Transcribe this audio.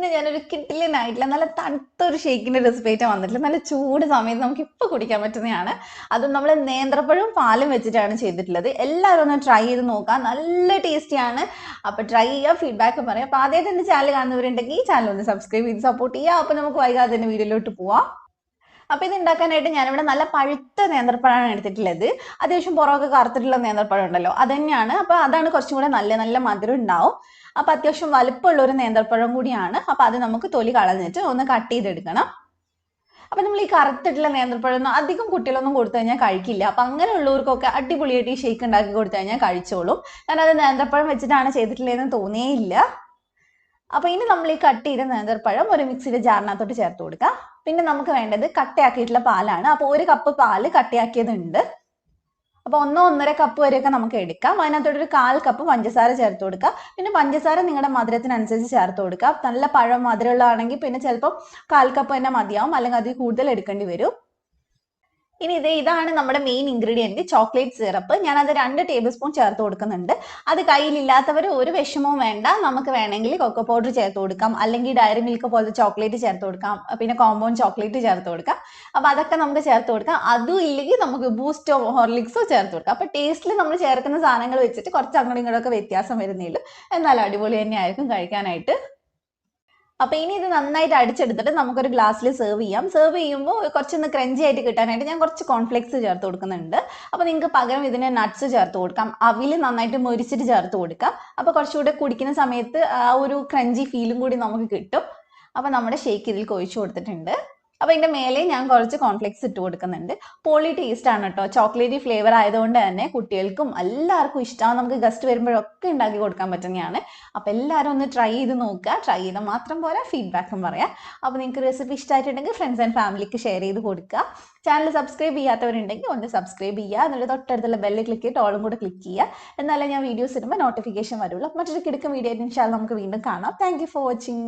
ഇന്ന് ഞാനൊരു കിട്ടിലിനായിട്ടില്ല നല്ല തണുത്തൊരു ഷേക്കിന്റെ റെസിപ്പി ആയിട്ട് വന്നിട്ടില്ല. നല്ല ചൂട് സമയത്ത് നമുക്ക് ഇപ്പോൾ കുടിക്കാൻ പറ്റുന്നതാണ്. അതും നമ്മൾ നേന്ത്രപ്പഴവും പാലും വെച്ചിട്ടാണ് ചെയ്തിട്ടുള്ളത്. എല്ലാവരും ഒന്ന് ട്രൈ ചെയ്ത് നോക്കാം, നല്ല ടേസ്റ്റിയാണ്. അപ്പോൾ ട്രൈ ചെയ്യുക, ഫീഡ്ബാക്ക് പറയാം. അപ്പോൾ ആദ്യമായിട്ട് എൻ്റെ ചാനൽ കാണുന്നവരുണ്ടെങ്കിൽ ഈ ചാനൽ ഒന്ന് സബ്സ്ക്രൈബ് ചെയ്ത് സപ്പോർട്ട് ചെയ്യുക. അപ്പോൾ നമുക്ക് വൈകാതെ തന്നെ വീഡിയോയിലോട്ട് പോവാം. അപ്പോൾ ഇത് ഉണ്ടാക്കാനായിട്ട് ഞാനിവിടെ നല്ല പഴുത്ത നേന്ത്രപ്പഴമാണ് എടുത്തിട്ടുള്ളത്. അത്യാവശ്യം പുറമൊക്കെ കറുത്തിട്ടുള്ള നേന്ത്രപ്പഴം ഉണ്ടല്ലോ, അത് തന്നെയാണ്. അപ്പോൾ അതാണ് കുറച്ചും കൂടെ നല്ല മധുരം ഉണ്ടാവും. അപ്പോൾ അത്യാവശ്യം വലുപ്പമുള്ള ഒരു നേന്ത്രപ്പഴം കൂടിയാണ്. അപ്പോൾ അത് നമുക്ക് തൊലി കളഞ്ഞിട്ട് ഒന്ന് കട്ട് ചെയ്തെടുക്കണം. അപ്പോൾ നമ്മൾ ഈ കറുത്തിട്ടുള്ള നേന്ത്രപ്പഴം അധികം കുട്ടികളൊന്നും കൊടുത്തു കഴിഞ്ഞാൽ കഴിക്കില്ല. അപ്പോൾ അങ്ങനെയുള്ളവർക്കൊക്കെ അടിപൊളിയായിട്ട് ഈ ഷേക്ക് ഉണ്ടാക്കി കൊടുത്തു കഴിഞ്ഞാൽ കഴിച്ചോളും. കാരണം അത് നേന്ത്രപ്പഴം വെച്ചിട്ടാണ് ചെയ്തിട്ടുള്ളതെന്ന് തോന്നിയേയില്ല. അപ്പോൾ ഇനി നമ്മൾ ഈ കട്ട് ചെയ്ത നേന്ത്രപ്പഴം ഒരു മിക്സിയുടെ ജാറിനകത്തോട്ട് ചേർത്ത് കൊടുക്കുക. പിന്നെ നമുക്ക് വേണ്ടത് കട്ടയാക്കിയിട്ടുള്ള പാലാണ്. അപ്പോൾ 1 കപ്പ് പാല് കട്ടയാക്കിയതുണ്ട്. അപ്പോൾ 1-1.5 കപ്പ് വരെയൊക്കെ നമുക്ക് എടുക്കാം. അതിനകത്തോട്ട് ഒരു 1/4 കപ്പ് പഞ്ചസാര ചേർത്ത് കൊടുക്കുക. പിന്നെ പഞ്ചസാര നിങ്ങളുടെ മധുരത്തിനനുസരിച്ച് ചേർത്ത് കൊടുക്കുക. നല്ല പഴം മധുരമുള്ളതാണെങ്കിൽ പിന്നെ ചിലപ്പോൾ 1/4 കപ്പ് തന്നെ മതിയാവും, അല്ലെങ്കിൽ അതിൽ കൂടുതൽ എടുക്കേണ്ടി വരും. ഇനി ഇതാണ് നമ്മുടെ മെയിൻ ഇൻഗ്രീഡിയൻറ്റ്, ചോക്ലേറ്റ് സിറപ്പ്. ഞാനത് 2 ടേബിൾ സ്പൂൺ ചേർത്ത് കൊടുക്കുന്നുണ്ട്. അത് കയ്യിലില്ലാത്തവർ ഒരു വിഷമവും വേണ്ട, നമുക്ക് വേണമെങ്കിൽ കൊക്കോ പൗഡർ ചേർത്ത് കൊടുക്കാം, അല്ലെങ്കിൽ ഡയറി മിൽക്ക് പോലത്തെ ചോക്ലേറ്റ് ചേർത്ത് കൊടുക്കാം, പിന്നെ കോമ്പൗണ്ട് ചോക്ലേറ്റ് ചേർത്ത് കൊടുക്കാം. അപ്പോൾ അതൊക്കെ നമുക്ക് ചേർത്ത് കൊടുക്കാം. അതും ഇല്ലെങ്കിൽ നമുക്ക് ബൂസ്റ്റോ ഹോർലിക്സോ ചേർത്ത് കൊടുക്കാം. അപ്പോൾ ടേസ്റ്റിൽ നമ്മൾ ചേർക്കുന്ന സാധനങ്ങൾ വെച്ചിട്ട് കുറച്ച് അങ്ങോട്ടും ഇങ്ങോട്ടൊക്കെ വ്യത്യാസം വരുന്നേയുള്ളൂ. എന്നാലും അടിപൊളി തന്നെയായിരിക്കും കഴിക്കാനായിട്ട്. അപ്പോൾ ഇനി ഇത് നന്നായിട്ട് അടിച്ചെടുത്തിട്ട് നമുക്കൊരു ഗ്ലാസ്സിൽ സെർവ് ചെയ്യാം. സെർവ് ചെയ്യുമ്പോൾ കുറച്ചൊന്ന് ക്രഞ്ചി ആയിട്ട് കിട്ടാനായിട്ട് ഞാൻ കുറച്ച് കോൺഫ്ലെക്സ് ചേർത്ത് കൊടുക്കുന്നുണ്ട്. അപ്പോൾ നിങ്ങൾക്ക് പകരം ഇതിന് നട്ട്സ് ചേർത്ത് കൊടുക്കാം, അവിൽ നന്നായിട്ട് മൊരിച്ചിട്ട് ചേർത്ത് കൊടുക്കാം. അപ്പോൾ കുറച്ചുകൂടെ കുടിക്കുന്ന സമയത്ത് ആ ഒരു ക്രഞ്ചി ഫീലും കൂടി നമുക്ക് കിട്ടും. അപ്പോൾ നമ്മുടെ ഷേക്ക് ഇതിൽ ഒഴിച്ചു കൊടുത്തിട്ടുണ്ട്. അപ്പോൾ ഇതിൻ്റെ മേലെ ഞാൻ കുറച്ച് കോൺഫ്ലെക്സ് ഇട്ട് കൊടുക്കുന്നുണ്ട്. പൊളി ടേസ്റ്റ് ആണ് കേട്ടോ. ചോക്ലേറ്റ് ഫ്ലേവർ ആയതുകൊണ്ട് തന്നെ കുട്ടികൾക്കും എല്ലാവർക്കും ഇഷ്ടമാണ്. നമുക്ക് ഗസ്റ്റ് വരുമ്പോഴൊക്കെ ഉണ്ടാക്കി കൊടുക്കാൻ പറ്റുന്നതാണ്. അപ്പോൾ എല്ലാവരും ഒന്ന് ട്രൈ ചെയ്ത് നോക്കുക. ട്രൈ ചെയ്താൽ മാത്രം പോരാ, ഫീഡ്ബാക്കും പറയാം. അപ്പോൾ നിങ്ങൾക്ക് റെസിപ്പി ഇഷ്ടമായിട്ടുണ്ടെങ്കിൽ ഫ്രണ്ട്സ് ആൻഡ് ഫാമിലിക്ക് ഷെയർ ചെയ്ത് കൊടുക്കുക. ചാനൽ സബ്സ്ക്രൈബ് ചെയ്യാത്തവരുണ്ടെങ്കിൽ ഒന്ന് സബ്സ്ക്രൈബ് ചെയ്യുക. എന്നിട്ട് തൊട്ടടുത്തുള്ള ബെല്ല് ക്ലിക്ക് ചെയ്തിട്ട് ഓളും കൂടെ ക്ലിക്ക് ചെയ്യുക. എന്നാലേ ഞാൻ വീഡിയോസ് ഇടുമ്പോൾ നോട്ടിഫിക്കേഷൻ വരുള്ളൂ. മറ്റൊരു കിടക്കും വീഡിയോ ആയിട്ട് ഇൻഷാ അല്ലാഹ് നമുക്ക് വീണ്ടും കാണാം. Thank you for watching.